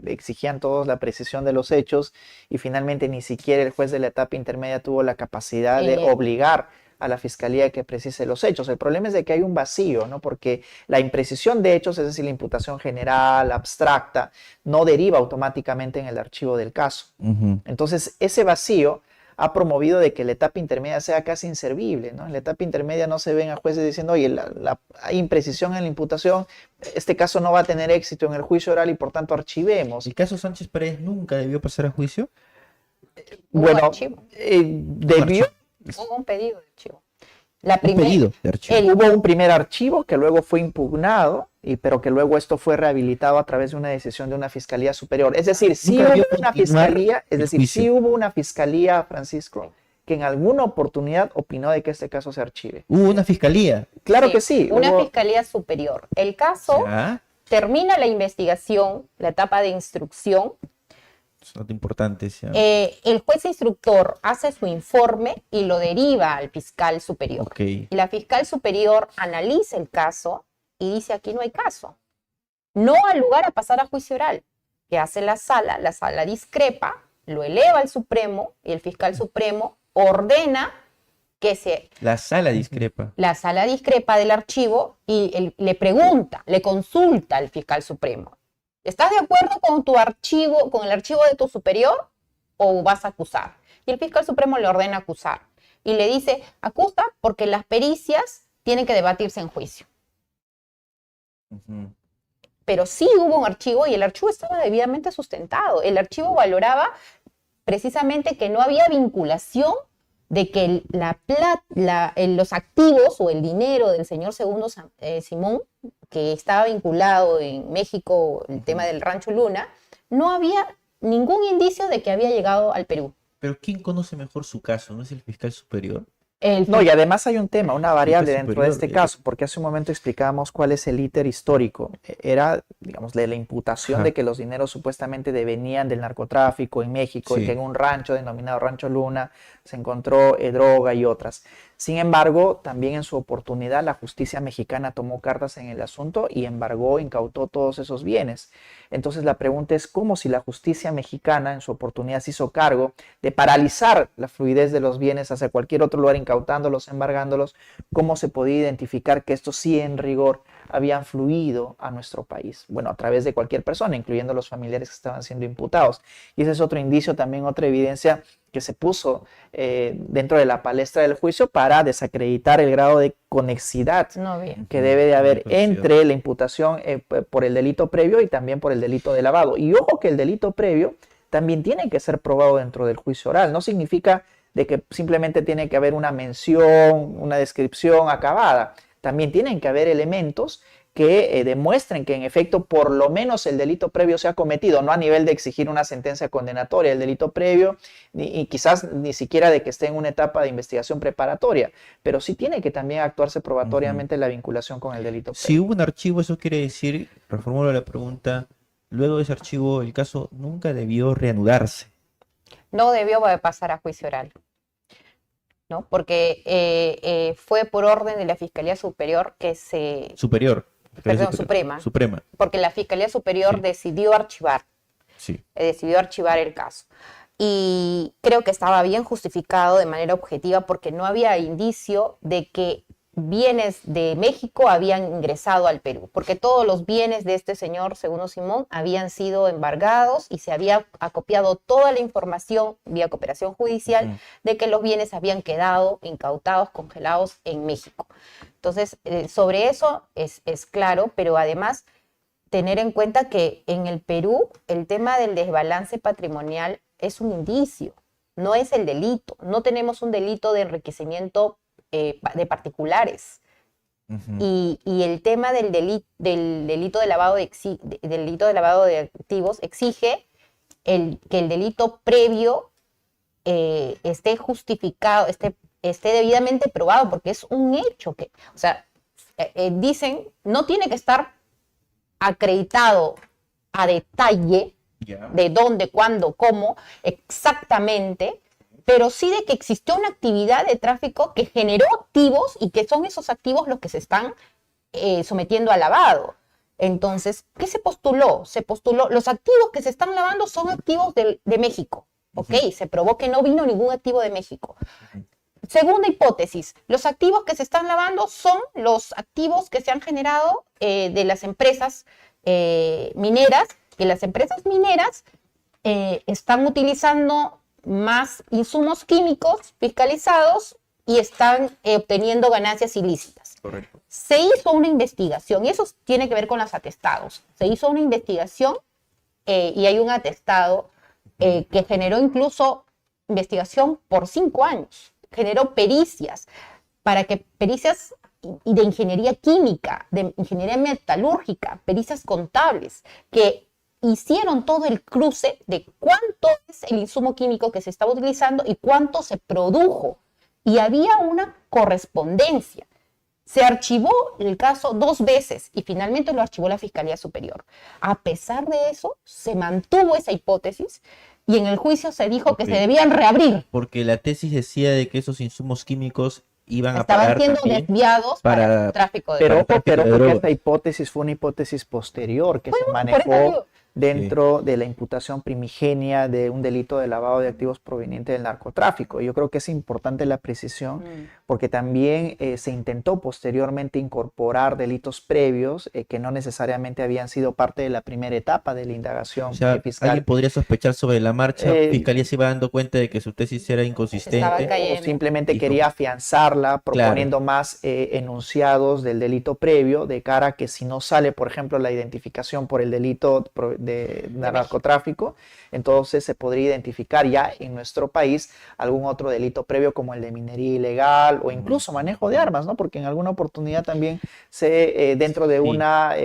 Exigían todos la precisión de los hechos y finalmente ni siquiera el juez de la etapa intermedia tuvo la capacidad de obligar a la fiscalía que precise los hechos. El problema es de que hay un vacío, ¿no? Porque la imprecisión de hechos, es decir, la imputación general, abstracta, no deriva automáticamente en el archivo del caso. Entonces, ese vacío ha promovido de que la etapa intermedia sea casi inservible, ¿no? En la etapa intermedia no se ven a jueces diciendo, oye, hay imprecisión en la imputación, este caso no va a tener éxito en el juicio oral y por tanto archivemos. ¿El caso Sánchez Pérez nunca debió pasar a juicio? Bueno, debió... Hubo un pedido de archivo. Un pedido de archivo. Hubo un primer archivo que luego fue impugnado, pero que luego esto fue rehabilitado a través de una decisión de una fiscalía superior. Es decir, sí hubo una fiscalía, Francisco, que en alguna oportunidad opinó de que este caso se archive. ¿Hubo una fiscalía? Claro que sí. Una fiscalía superior. El caso termina la investigación, la etapa de instrucción. Es un dato importante. El juez instructor hace su informe y lo deriva al fiscal superior. Okay. Y la fiscal superior analiza el caso y dice: aquí no hay caso. No ha lugar a pasar a juicio oral. ¿Qué hace la sala? La sala discrepa, lo eleva al Supremo y el fiscal supremo ordena que La sala discrepa. la sala discrepa del archivo y le pregunta, le consulta al fiscal supremo. ¿Estás de acuerdo con tu archivo, con el archivo de tu superior o vas a acusar? Y el fiscal supremo le ordena acusar y le dice, acusa porque las pericias tienen que debatirse en juicio. Ujú. Pero sí hubo un archivo y el archivo estaba debidamente sustentado. El archivo valoraba precisamente que no había vinculación de que los activos o el dinero del señor Segundo Simón, que estaba vinculado en México, el tema del Rancho Luna, no había ningún indicio de que había llegado al Perú. Pero ¿quién conoce mejor su caso? ¿No es el fiscal superior? No, y además hay un tema, una variable Fiscal dentro de superior, este caso, porque hace un momento explicábamos cuál es el íter histórico. Era, digamos, de la imputación Ajá. de que los dineros supuestamente venían del narcotráfico en México y Sí. que en un rancho denominado Rancho Luna se encontró droga y otras. Sin embargo, también en su oportunidad la justicia mexicana tomó cartas en el asunto y embargó, incautó todos esos bienes. Entonces la pregunta es cómo si la justicia mexicana en su oportunidad se hizo cargo de paralizar la fluidez de los bienes hacia cualquier otro lugar, incautándolos, embargándolos, cómo se podía identificar que estos sí en rigor habían fluido a nuestro país. Bueno, a través de cualquier persona, incluyendo los familiares que estaban siendo imputados. Y ese es otro indicio, también otra evidencia que se puso dentro de la palestra del juicio para desacreditar el grado de conexidad No había. que debe de haber Coincido. entre la imputación por el delito previo y también por el delito de lavado. Y ojo que el delito previo también tiene que ser probado dentro del juicio oral. No significa de que simplemente tiene que haber una mención, una descripción acabada. También tienen que haber elementos que demuestren que en efecto por lo menos el delito previo se ha cometido, no a nivel de exigir una sentencia condenatoria, el delito previo, y quizás ni siquiera de que esté en una etapa de investigación preparatoria, pero sí tiene que también actuarse probatoriamente la vinculación con el delito previo. Si hubo un archivo, eso quiere decir, reformulo la pregunta, luego de ese archivo el caso nunca debió reanudarse. No debió pasar a juicio oral, ¿no? Porque fue por orden de la Fiscalía Superior que se... Superior. Perdón, Suprema. Suprema, Porque la Fiscalía Superior Sí. decidió archivar el caso. Y creo que estaba bien justificado de manera objetiva porque no había indicio de que bienes de México habían ingresado al Perú, porque todos los bienes de este señor Segundo Simón habían sido embargados y se había acopiado toda la información vía cooperación judicial Ujú. de que los bienes habían quedado incautados, congelados en México. Entonces, sobre eso es claro, pero además tener en cuenta que en el Perú el tema del desbalance patrimonial es un indicio, no es el delito. No tenemos un delito de enriquecimiento de particulares. Ujú. Y el tema del delito de lavado de activos exige que el delito previo esté justificado, esté debidamente probado, porque es un hecho que, o sea, dicen, no tiene que estar acreditado a detalle Ya. de dónde, cuándo, cómo, exactamente, pero sí de que existió una actividad de tráfico que generó activos y que son esos activos los que se están sometiendo a lavado. Entonces, ¿qué se postuló? Se postuló, los activos que se están lavando son activos de México, ¿ok? Se probó que no vino ningún activo de México. Segunda hipótesis, los activos que se están lavando son los activos que se han generado de las empresas mineras, que las empresas mineras están utilizando más insumos químicos fiscalizados y están obteniendo ganancias ilícitas. Correcto. Se hizo una investigación, y eso tiene que ver con los atestados. Se hizo una investigación y hay un atestado que generó incluso investigación por 5 años. Generó pericias pericias y de ingeniería química, de ingeniería metalúrgica, pericias contables, que hicieron todo el cruce de cuánto es el insumo químico que se estaba utilizando y cuánto se produjo. Y había una correspondencia. Se archivó el caso 2 veces y finalmente lo archivó la Fiscalía Superior. A pesar de eso, se mantuvo esa hipótesis y en el juicio se dijo que se debían reabrir. Porque la tesis decía de que esos insumos químicos iban a Estaban pagar siendo también desviados para para- tráfico de Pero drogas. ojo, tráfico de porque drogas. esta hipótesis fue una hipótesis posterior que se Por eso manejó digo, dentro de la imputación primigenia de un delito de lavado de activos proveniente del narcotráfico. Yo creo que es importante la precisión porque también se intentó posteriormente incorporar delitos previos que no necesariamente habían sido parte de la primera etapa de la indagación O sea, fiscal. alguien podría sospechar sobre la marcha, Fiscalía se iba dando cuenta de que su tesis era inconsistente. O simplemente quería afianzarla proponiendo más enunciados del delito previo de cara a que si no sale, por ejemplo, la identificación por el delito de narcotráfico, entonces se podría identificar ya en nuestro país algún otro delito previo como el de minería ilegal o incluso manejo de armas, ¿no? Porque en alguna oportunidad también dentro de una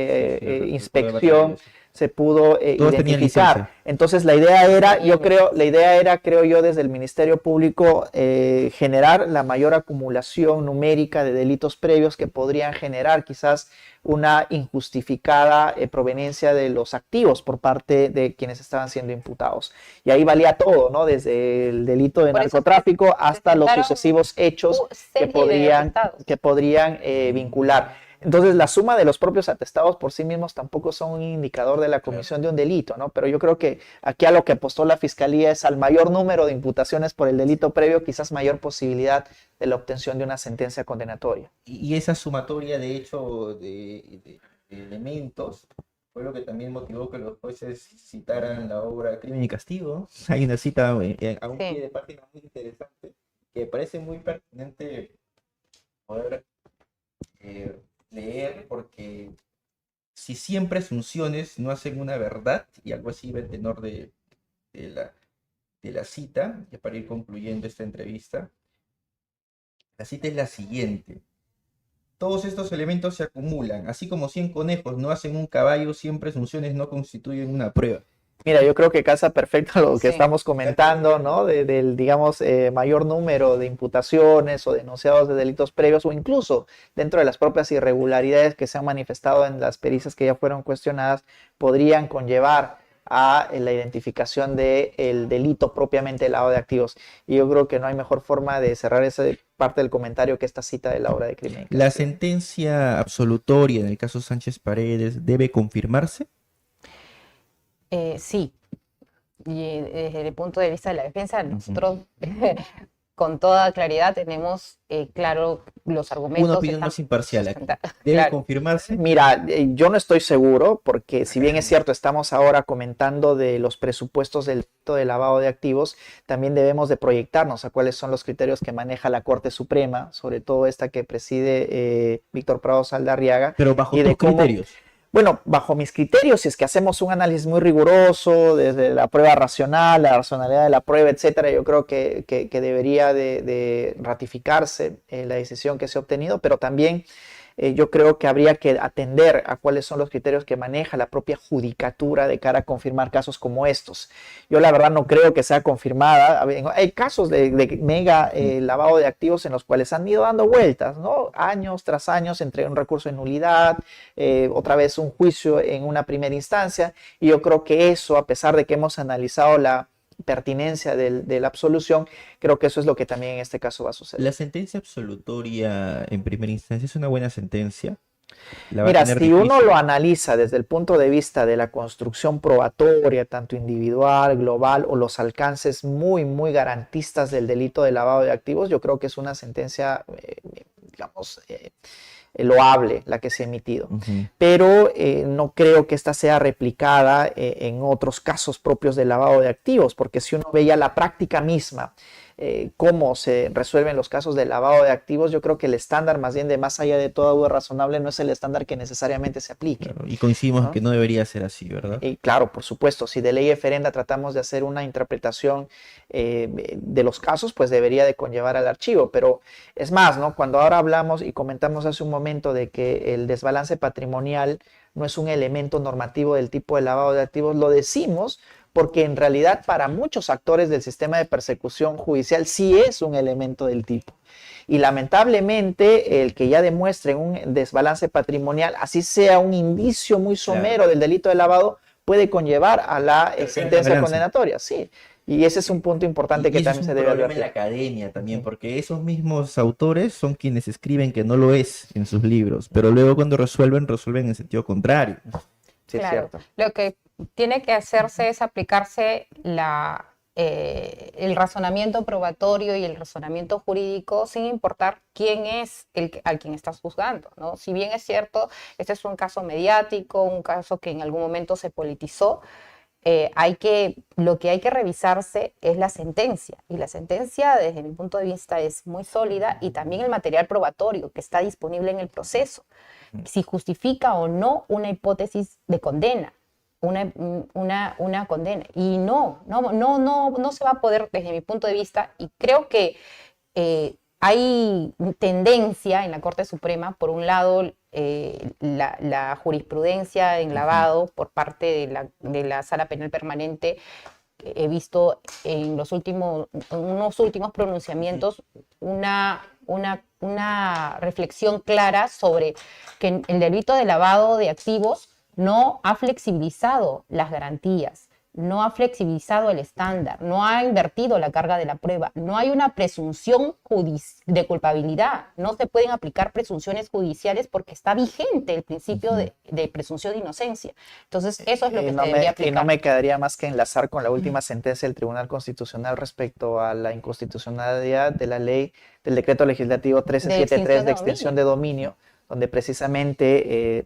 inspección se pudo identificar. Entonces la idea era, creo yo, desde el Ministerio Público generar la mayor acumulación numérica de delitos previos que podrían generar quizás una injustificada proveniencia de los activos por parte de quienes estaban siendo imputados. Y ahí valía todo, ¿no? Desde el delito de narcotráfico hasta los sucesivos hechos que podrían vincular. Entonces, la suma de los propios atestados por sí mismos tampoco son un indicador de la comisión de un delito, ¿no? Pero yo creo que aquí a lo que apostó la Fiscalía es al mayor número de imputaciones por el delito previo, quizás mayor posibilidad de la obtención de una sentencia condenatoria. Y esa sumatoria, de hecho, de elementos, fue lo que también motivó que los jueces citaran la obra Crimen y Castigo. Hay una cita a un pie de página muy interesante que me parece muy pertinente poder leer, porque si 100 presunciones no hacen una verdad, y algo así va el tenor de la cita, ya para ir concluyendo esta entrevista, la cita es la siguiente: todos estos elementos se acumulan, así como 100 conejos no hacen un caballo, 100 presunciones no constituyen una prueba. Mira, yo creo que casa perfecto lo que estamos comentando, ¿no? Del, digamos, mayor número de imputaciones o denunciados de delitos previos o incluso dentro de las propias irregularidades que se han manifestado en las pericias que ya fueron cuestionadas, podrían conllevar a la identificación del delito propiamente de lavado de activos. Y yo creo que no hay mejor forma de cerrar esa parte del comentario que esta cita de la obra de Crimen. ¿La sentencia absolutoria en el caso Sánchez Paredes debe confirmarse? Sí, y desde el punto de vista de la defensa, nosotros con toda claridad tenemos claro los argumentos. Una opinión más imparcial aquí. ¿Debe confirmarse? Mira, yo no estoy seguro, porque si bien es cierto, estamos ahora comentando de los presupuestos del delito de lavado de activos, también debemos de proyectarnos a cuáles son los criterios que maneja la Corte Suprema, sobre todo esta que preside Víctor Prado Saldarriaga. Pero bajo tus criterios. Bueno, bajo mis criterios, si es que hacemos un análisis muy riguroso, desde la prueba racional, la racionalidad de la prueba, etcétera, yo creo que debería de ratificarse la decisión que se ha obtenido, pero también yo creo que habría que atender a cuáles son los criterios que maneja la propia judicatura de cara a confirmar casos como estos. Yo la verdad no creo que sea confirmada. Hay casos de mega lavado de activos en los cuales han ido dando vueltas, ¿no? Años tras años entre un recurso de nulidad, otra vez un juicio en una primera instancia, y yo creo que eso, a pesar de que hemos analizado la pertinencia de la absolución, creo que eso es lo que también en este caso va a suceder. ¿La sentencia absolutoria en primera instancia es una buena sentencia? Mira, si uno lo analiza desde el punto de vista de la construcción probatoria, tanto individual, global, o los alcances muy, muy garantistas del delito de lavado de activos, yo creo que es una sentencia, digamos, loable la que se ha emitido, pero no creo que esta sea replicada en otros casos propios de lavado de activos, porque si uno veía la práctica misma, cómo se resuelven los casos de lavado de activos, yo creo que el estándar más bien de más allá de toda duda razonable no es el estándar que necesariamente se aplique. Claro, y coincidimos en que no debería ser así, ¿verdad? Y claro, por supuesto, si de ley eferenda tratamos de hacer una interpretación de los casos, pues debería de conllevar al archivo, pero es más, ¿no? Cuando ahora hablamos y comentamos hace un momento de que el desbalance patrimonial no es un elemento normativo del tipo de lavado de activos, lo decimos porque en realidad para muchos actores del sistema de persecución judicial sí es un elemento del tipo. Y lamentablemente el que ya demuestren un desbalance patrimonial, así sea un indicio muy somero del delito de lavado, puede conllevar a la sentencia condenatoria. Sí. Y ese es un punto importante que también se debe advertir. En la academia también, porque esos mismos autores son quienes escriben que no lo es en sus libros, pero luego cuando resuelven en sentido contrario. Sí, claro. es cierto. Lo que tiene que hacerse es aplicarse el razonamiento probatorio y el razonamiento jurídico sin importar quién es al quien estás juzgando, ¿no? Si bien es cierto, este es un caso mediático, un caso que en algún momento se politizó, lo que hay que revisarse es la sentencia, y la sentencia desde mi punto de vista es muy sólida, y también el material probatorio que está disponible en el proceso, si justifica o no una hipótesis de condena, una condena, y no se va a poder desde mi punto de vista, y creo que hay tendencia en la Corte Suprema, por un lado, la jurisprudencia en lavado por parte de la Sala Penal Permanente. He visto en unos últimos pronunciamientos una reflexión clara sobre que el delito de lavado de activos no ha flexibilizado las garantías, no ha flexibilizado el estándar, no ha invertido la carga de la prueba, no hay una presunción de culpabilidad, no se pueden aplicar presunciones judiciales porque está vigente el principio de presunción de inocencia. Entonces, eso es lo que se debería aplicar. Y no me quedaría más que enlazar con la última sentencia del Tribunal Constitucional respecto a la inconstitucionalidad de la ley, del decreto legislativo 1373 de extinción de dominio, donde precisamente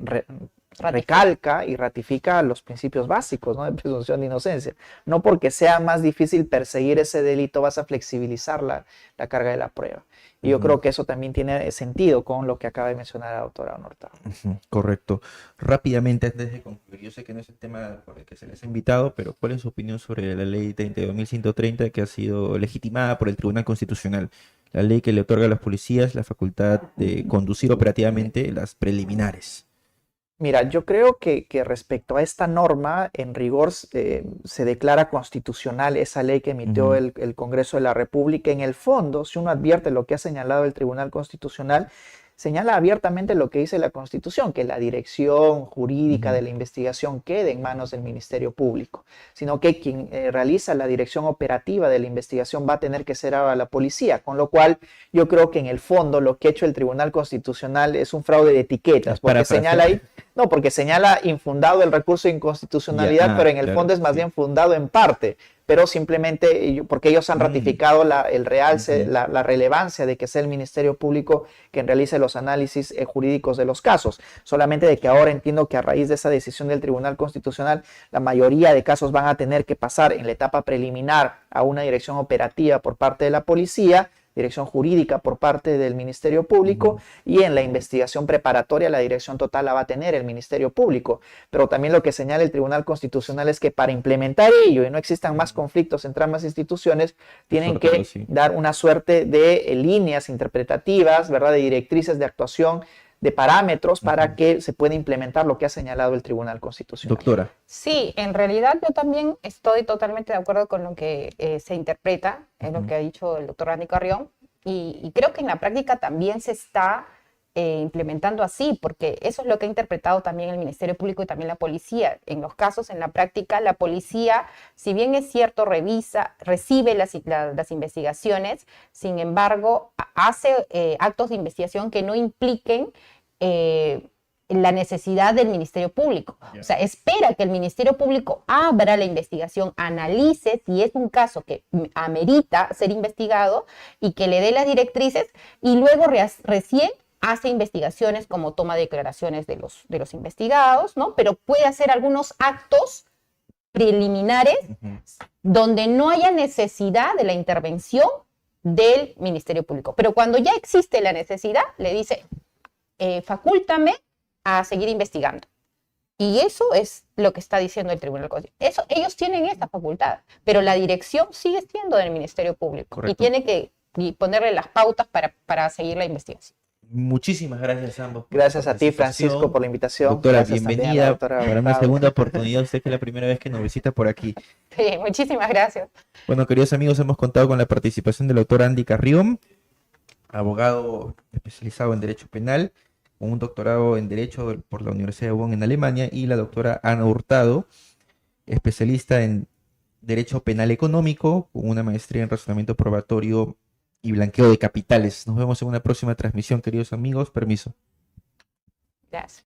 recalca y ratifica los principios básicos, ¿no?, de presunción de inocencia. No porque sea más difícil perseguir ese delito vas a flexibilizar la carga de la prueba. Y yo creo que eso también tiene sentido con lo que acaba de mencionar la doctora Hurtado. Correcto. Rápidamente, antes de concluir, yo sé que no es el tema por el que se les ha invitado, pero ¿cuál es su opinión sobre la ley 32.130 que ha sido legitimada por el Tribunal Constitucional? La ley que le otorga a los policías la facultad de conducir operativamente las preliminares. Mira, yo creo que respecto a esta norma, en rigor se declara constitucional esa ley que emitió el Congreso de la República. En el fondo, si uno advierte lo que ha señalado el Tribunal Constitucional, señala abiertamente lo que dice la Constitución, que la dirección jurídica de la investigación quede en manos del Ministerio Público, sino que quien realiza la dirección operativa de la investigación va a tener que ser a la policía, con lo cual yo creo que en el fondo lo que ha hecho el Tribunal Constitucional es un fraude de etiquetas, porque señala ahí, no, porque señala infundado el recurso de inconstitucionalidad, pero en el fondo es más bien fundado en parte, pero simplemente porque ellos han ratificado la relevancia de que sea el Ministerio Público quien realice los análisis jurídicos de los casos. Solamente de que ahora entiendo que a raíz de esa decisión del Tribunal Constitucional, la mayoría de casos van a tener que pasar en la etapa preliminar a una dirección operativa por parte de la policía, dirección jurídica por parte del Ministerio Público, y en la investigación preparatoria la dirección total la va a tener el Ministerio Público. Pero también lo que señala el Tribunal Constitucional es que para implementar ello y no existan más conflictos entre ambas instituciones, tienen que dar una suerte de líneas interpretativas, ¿verdad?, de directrices de actuación, de parámetros para que se pueda implementar lo que ha señalado el Tribunal Constitucional. Doctora. Sí, en realidad yo también estoy totalmente de acuerdo con lo que se interpreta, en lo que ha dicho el doctor Randy Carrión, y creo que en la práctica también se está implementando así, porque eso es lo que ha interpretado también el Ministerio Público y también la policía. En los casos, en la práctica, la policía, si bien es cierto, recibe las investigaciones, sin embargo, hace actos de investigación que no impliquen la necesidad del Ministerio Público. O sea, espera que el Ministerio Público abra la investigación, analice si es un caso que amerita ser investigado y que le dé las directrices, y luego recién hace investigaciones como toma declaraciones de los investigados, ¿no? Pero puede hacer algunos actos preliminares donde no haya necesidad de la intervención del Ministerio Público. Pero cuando ya existe la necesidad, le dice, facúltame a seguir investigando. Y eso es lo que está diciendo el Tribunal Constitucional. Ellos tienen esta facultad, pero la dirección sigue siendo del Ministerio Público. Correcto. Y tiene que ponerle las pautas para seguir la investigación. Muchísimas gracias a ambos. Gracias a ti, Francisco, por la invitación. Doctora, gracias bienvenida para una segunda oportunidad. Usted que es la primera vez que nos visita por aquí. Sí, muchísimas gracias. Bueno, queridos amigos, hemos contado con la participación del doctor Andy Carrión, abogado especializado en Derecho Penal, con un doctorado en Derecho por la Universidad de Bonn en Alemania, y la doctora Ana Hurtado, especialista en Derecho Penal Económico, con una maestría en Razonamiento Probatorio y Blanqueo de Capitales. Nos vemos en una próxima transmisión, queridos amigos. Permiso. Gracias.